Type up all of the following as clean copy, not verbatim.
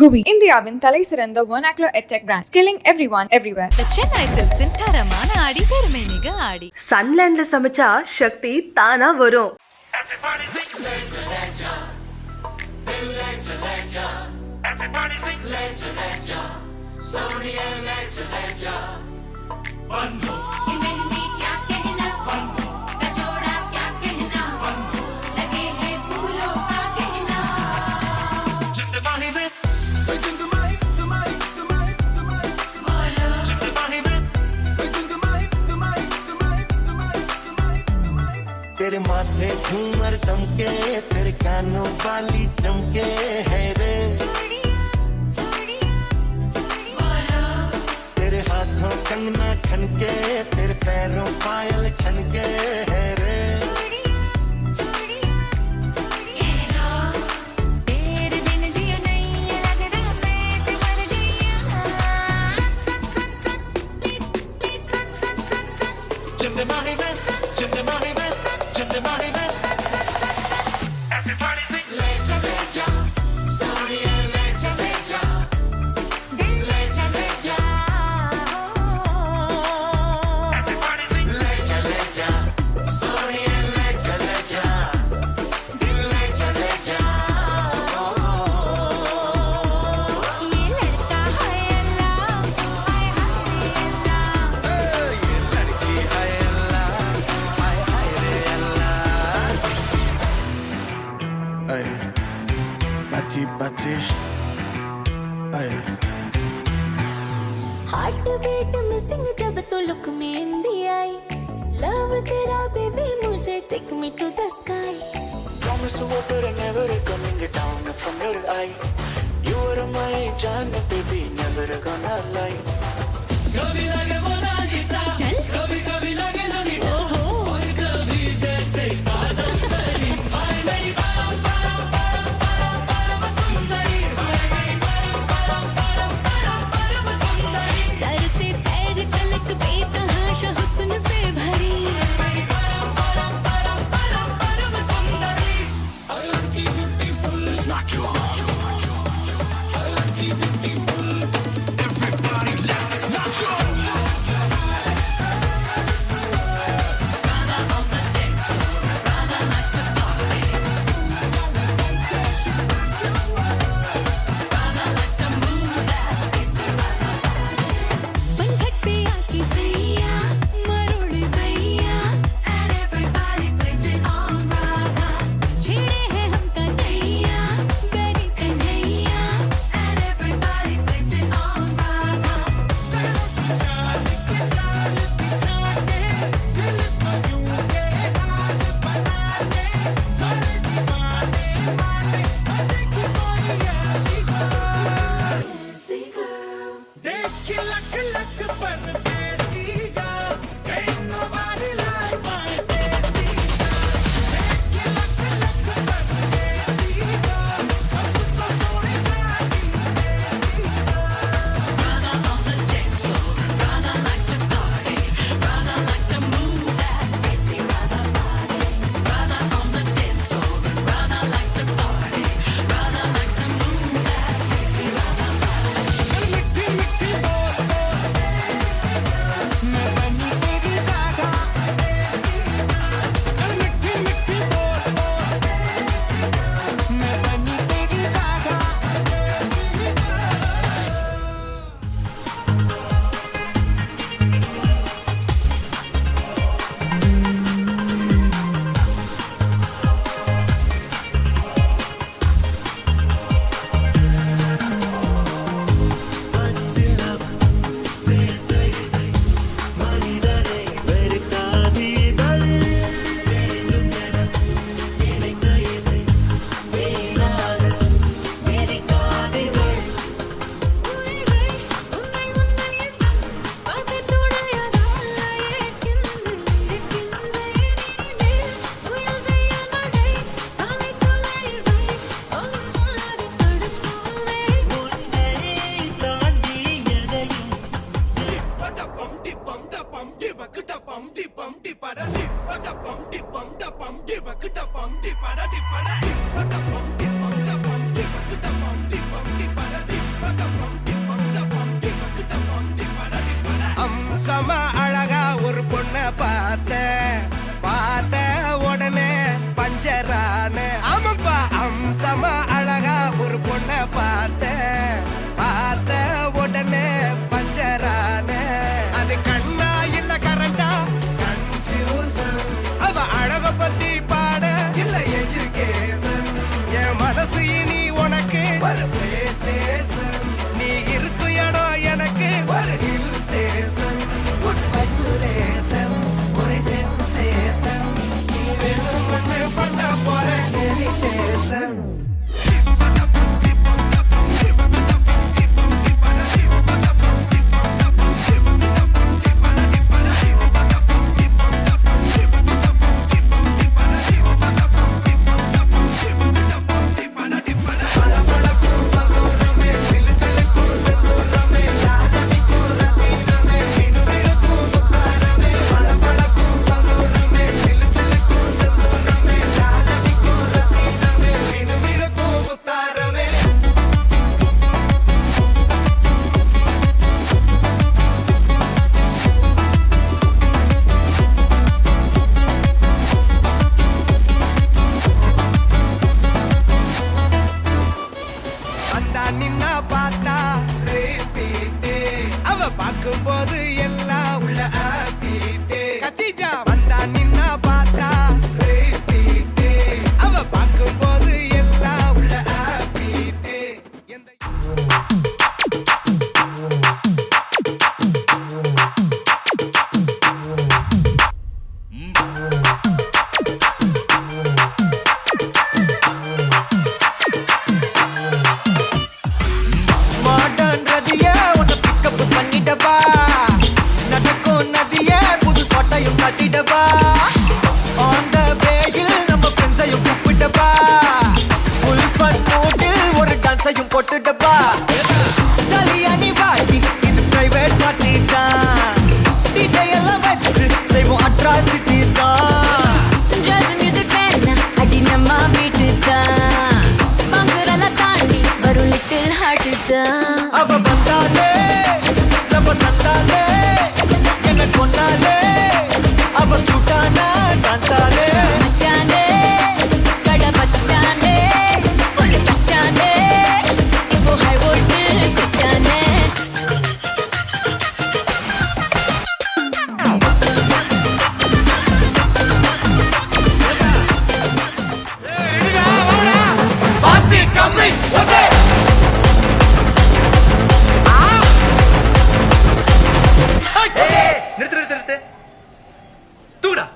குவி இந்தியாவின் தலை சிறந்த vernacular edtech brand, skilling everyone everywhere. The Chennai Silks in தரமான ஆடி பெருமை மிக ஆடி. சன்லேண்ட்ல சமைச்சா சக்தி தானா வரும். Everybody sing legend, legend. Legend, legend. Everybody sing legend, legend. Sony and legend, legend. Bannu. Hindi क्या कहना बनू कचौड़ा क्या कहना बनू लगे हैं फूलों का कहना जिंदगानी में कोई जिंदगानी बोलो जिंदगानी में कोई जिंदगानी तेरे माथे झूमर चमके तेरे कानों वाली चमके है रे तेरे हाथों कंगना खनके तेरे पैरों पायल छनके है रे तेरे बिन दिया नहीं लग रहा मैं ते मर गया सन सन सन प्लीज सन सन सन सन जिंदगानी में जिंदगानी में जिंदगानी में everybody sing legend legend sorry legend legend दिल legend legend everybody sing legend legend sorry legend legend legend legend ये लड़का है अल्लाह हाय हाय अल्लाह ये लड़की है अल्लाह हाय हाय रे अल्लाह ay bati bati ay heart beat missing जब तो लुक में हिंदी आई लव तेरा बेबी मुझे take me to the sky Promise water and never coming down from your eye. You are my Jaan, baby, never gonna lie. कभी लगे Mona Lisa चल कभी कभी लगे लोलिता ओहो और कभी जैसे कादम्बरी हाय मेरी परम परम परम परम परम सुंदरी हाय मेरी परम परम परम परम परम सुंदरी सर से पैर तलक बेतहाशा हुस्न से भरी मेरी परम परम परम परम परम सुंदरी हर लड़की ब्यूटीफुल is not your हर लड़की beautiful everybody let's not your बनघट पे आके सैया मरोड़ भैया and everybody blames it on Radha छेड़े हैं हम कन्हैया बेरी कन्हैया and everybody blames நின்னா பார்த்தா repeat. அவ பார்க்கும்போது எல்லாம் உள்ள happy. கத்திஜா வந்தா நின்னா பார்த்தா repeat. அவ பார்க்கும்போது எல்லாம் உள்ள happy. எந்த மாடர்ன் ரதியே உன்னை பிக்கப் பண்ணிடவா நடக்கும் நதியே புது சொட்டையும் கட்டிடவா ஆன் த வேயில் நம்ம ஃப்ரெண்ட்ஸையும் கூப்பிடவா ஃபுல் ஃபன் மூடில் ஒரு டான்ஸையும் போட்டுடவா ஜாலியா நீ வாடி இது பிரைவேட் பார்ட்டி தான் டிஜே எல்லாம் வச்சு செய்வோம் அட்ராசிட்டி தான் ஜாஸ் மியூசிக் வேணா அடி நம்ம வீட்டு தான் பங்குரெல்லாம் தாண்டி வரும் லிட்டில் ஹார்ட் தான் அவ வந்தாலே நம்ம தந்தாலே என்ன கொண்டாலே அவ கூட்டானா டான்ஸாலே மச்சானே கடை பச்சானே ஃபுல் பச்சானே இப்போ ஹை வோல்ட் சுச்சானே பாத்தி கம்மி ஓகே நிறுத்து தூடா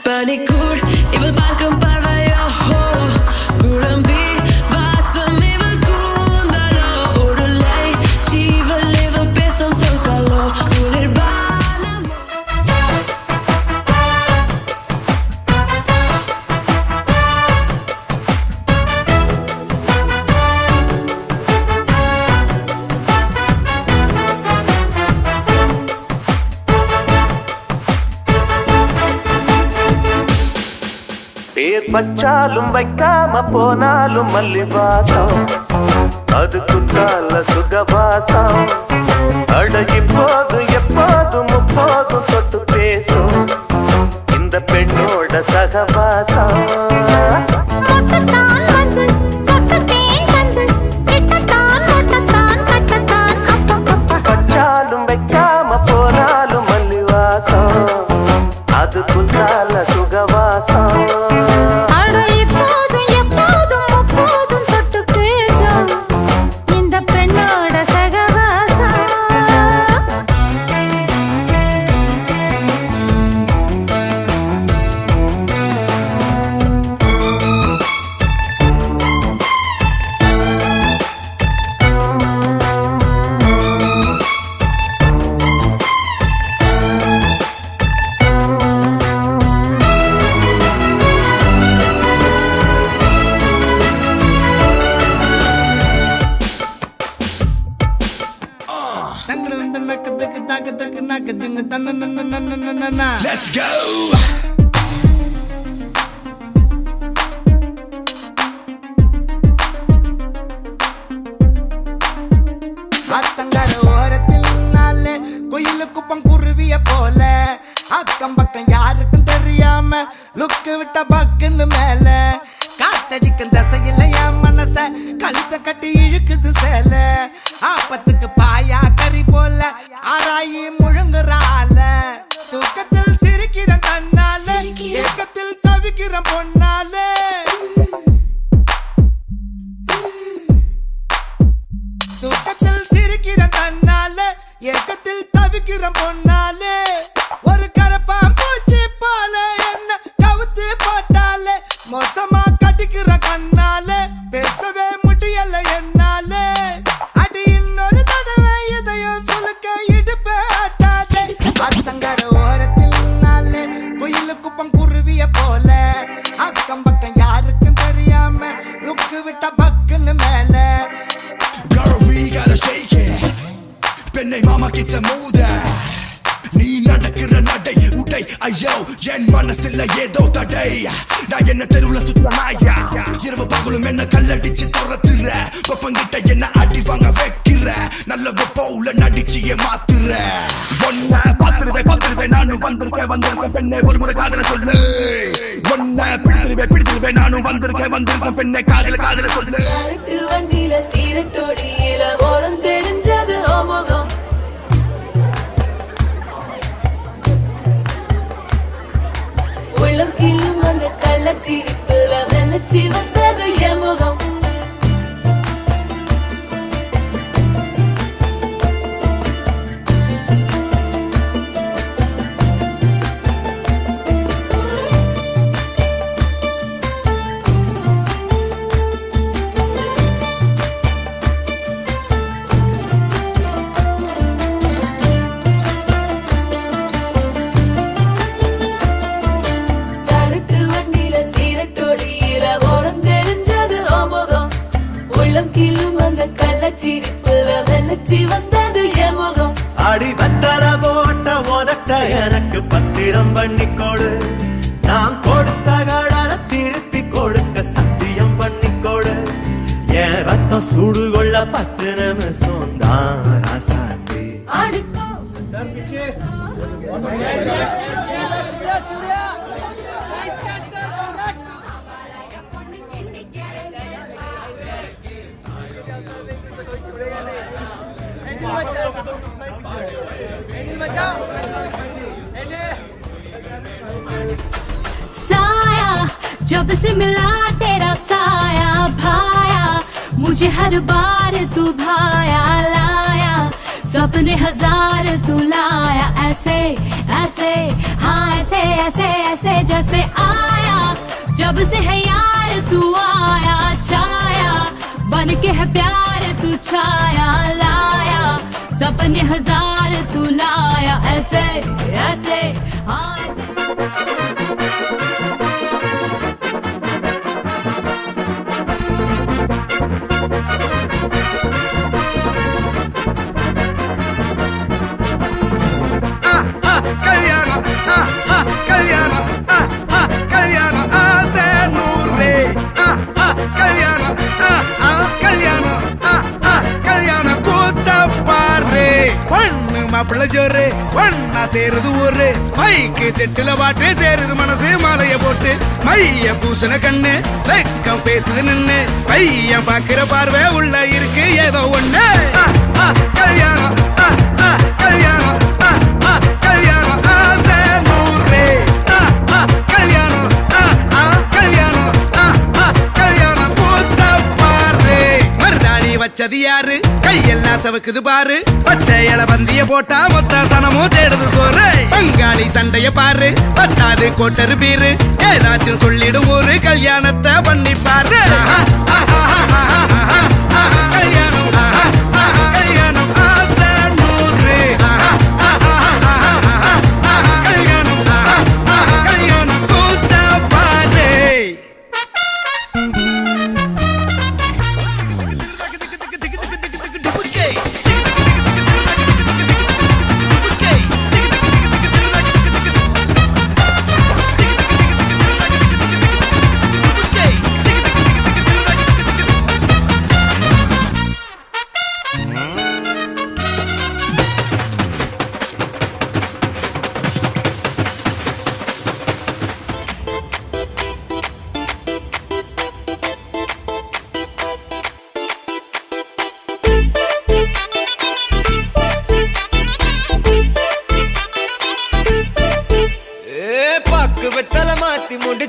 பனிக்கூர் இவள் பார்க்கும் பார்வையோ குழம்பி வாசம் இவள் கூந்தலோ உடலை ஜீவல் இவள் பேசும் சொற்களோ குளிர்பானம் பேர் பச்சாலும் வைக்காம போனாலும் மல்லிவாசம் அது குத்தால சுகவாசம் அடகி போதும் எப்போதும் முப்போதும் தொட்டு பேசும் இந்த பெண்ணோட சகவாசம் சொட்டத்தான் வந்து சொட்டத்தேன் வந்து தக்கு தக்கு நக்கு திங்கு தன்ன Let's go. அத்தங்கர ஓரத்தில் நாளே குயிலு குப்பம் குருவிய போல அக்கம் பக்கம் யாருக்கும் தெரியாம லுக்கு விட்ட பக்குன்னு மேல காத்தடிக்கும் தசையில என் மனச கழுத்த கட்டி இழுக்குது சேல ஆப்பத்துக்கு பாயா கறி போல ஆராயி முழுங்குறால தூக்கத்தில் சிரிக்கிறேன் தன்னால ஏக்கத்தில் தவிக்கிறேன் பொன்னாலே தூக்கத்தில் சிரிக்கிறேன் தன்னால ஏக்கத்தில் தவிக்கிறேன் பொன்னாலே ஒரு கரப்பான் பூச்சி போல என்ன கவுத்து போட்டாலே மோசமா கட்டிக்கிற கண்ணால பேசவே முடியல என்னாலே அடி இன்னொரு தடவை இதையும் சுலுக்க இடுப்பே ஆட்டாதே அத்தங்கர ஓரத்தில் நாளே குயிலு குப்பம் குருவிய போல அக்கம் பக்கம் யாருக்கும் தெரியாம லுக்கு விட்ட பக்குன்னு மேல Girl, we gotta shake it. பெண்ணை மாமா கிட்ட மோத நீ நடக்கிற நடை உடை ஐயோ என் மனசுல ஏதோ தடை நான் என்ன தெருவுல சுத்தமாயா இரவு பகலும் என்ன கல்லடிச்சு துரத்துற கொப்பங்கிட்ட என்ன அடி வாங்க வைக்கிற நல்ல போல நடிச்சியே மாத்துற ஒன்ன பாத்துருவேன் நானும் வந்திருக்கேன் பெண்ணே ஒரு முறை காதல சொல்லு ஒன்ன பிடிச்சிருவேன் நானும் வந்திருக்கேன் பெண்ணே காதல சொல்லு வண்டியில சீரட்டோடியில ஓரம் தெரிஞ்சது ஓமுகம் உள்ளம் கிள்ளும் அந்த கள்ளச்சிரிப்புல வெள்ளச்சி வந்தது என் முகம் சரட்டு வண்டியில சீரட்டோடியில ஓரம் தெரிஞ்சது ஓமுகம் உள்ளம் கிள்ளும் அந்த கள்ளச்சிரிப்புல வெள்ளச்சி வந்தது என் முகம் அடி பத்தல போட்ட உதட்ட எனக்கு பத்திரம் பண்ணிக்கோடு நான் கொடுத்த கடனை திருப்பி கொடுக்க சத்தியம் பண்ணிக்கோடு என் ரத்தம் சூடு கொள்ள 10 நிமிஷம் தான் ராசாத்தி அடுக்கோ साया जब से मिला तेरा साया भाया मुझे हर बार तू भाया लाया सपने हजार तू लाया ऐसे ऐसे हाँ ऐसे ऐसे ऐसे जैसे आया जब से है यार तू आया छाया बन के है प्यार तू छाया लाया सपने हजार तू लाया ऐसे ऐसे हाँ ऐसे கல்யாணம் கல்யாணம் கல்யாணம் ஆசை நூறு கல்யாணம் கல்யாணம் கல்யாணம் கூத்த பாரு பொண்ணு மாப்பிள்ள ஜோரு ஒன்னா சேருது ஒரு மைக்கு செட்டுல பாட்டு சேருது மனசு மாலைய போட்டு மைய பூசண கண்ணு வெக்கம் பேசுது நின்னு பையன் பாக்குற பார்வை உள்ள இருக்கு ஏதோ ஒண்ணு கல்யாணம் கல்யாணம் கல்யாணம் ஆசை நூறு கல்யாணம் கல்யாணம் கல்யாணம் கூத்த பாரு மருதாணி வச்சது யாரு கையெல்லாம் சவுக்குது பாரு பச்சை இல பந்திய போட்டா மொத்த சனமும் தேடுது சோறு பங்காளி சண்டைய பாரு பத்தாது கோட்டரு பீரு ஏதாச்சும் சொல்லிடும் ஒரு கல்யாணத்தை பண்ணி பாரு கல்யாணம் கல்யாணம் ஆசை நூறு கல்யாணம் கல்யாணம் கூத்த பாரு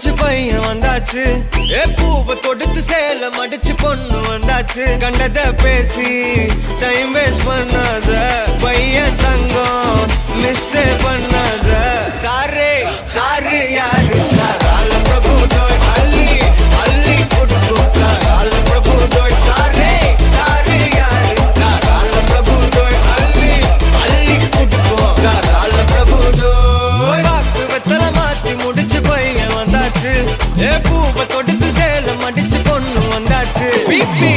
முடிச்சு பையன் வந்தாச்சு ஏ பூவை தொடுத்து சேல மடிச்சு பொண்ணு வந்தாச்சு கண்டத பேசி டைம் வேஸ்ட் பண்ணாத பையன் தங்கம் மிஸ் பண்ணாத சாரே சாரு யாரு கால பிரபு தோய் அள்ளி அள்ளி கொடுத்தா கால பிரபு தோய் சாரே சாரு யாரு கால பிரபு தோய் அள்ளி அள்ளி கொடுத்தா கால பிரபு தோய் வாக்கு வெத்தல மாத்தி முடிச்சு பையன் வந்தாச்சு ஏ பூவை தொடுத்து சேல மடிச்சு பொண்ணு வந்தாச்சு பிபி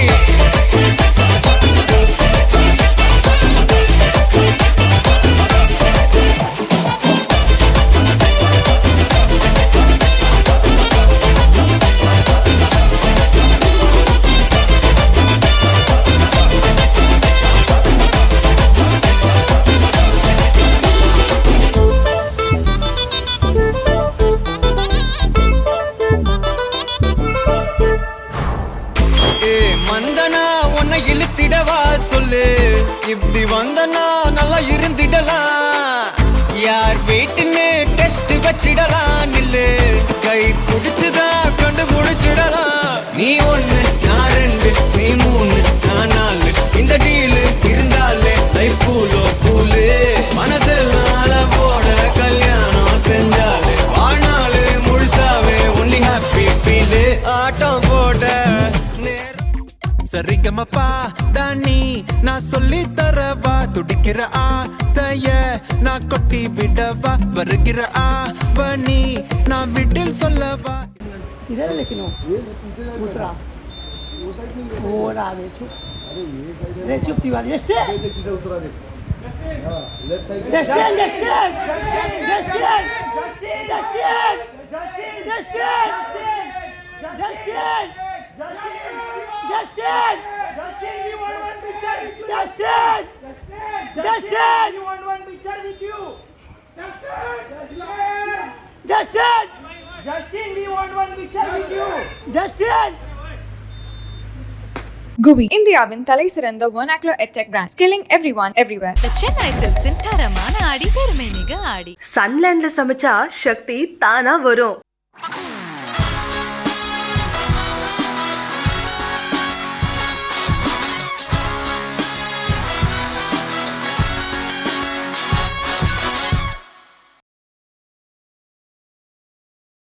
மந்தனா உன்னை இழுத்திடவா சொல்லு இப்படி வந்தனா நல்லா இருந்திடலாம் யார் வீட்டுன்னு டெஸ்ட் வச்சிடலாம் நில்லு கை பிடிச்சுதா கொண்டு முடிச்சிடலாம் நீ ஒண்ணு நான் ரெண்டு நீ மூணு நான் நாலு இந்த டீலு இருந்தாலே லைஃப் கூலோ கூலு மனசெல்லாம் போட கல்யாணம் செஞ்சாலே ஆனாலு முழுசாவே ஒன்லி ஹாப்பி ஃபீலு ஆட்டம் போட சரிகமப்பா தானி நான் சொல்லி தரவா துடிக்கிற ஆசைய நான் கொட்டி விடவா வருகிற ஆவணி நான் வீட்டில் சொல்லவா इधर लेकिन दूसरा वो रहा है चुप अरे चुप Tiwari just Justin, we want one picture with you. Justin. GUI, இந்தியாவின் தலை சிறந்த vernacular edtech brand, skilling everyone everywhere. The Chennai Silks in தரமான ஆடி பெருமை மிக ஆடி. சன்லேண்ட்ல சமைச்சா சக்தி தானா வரும்.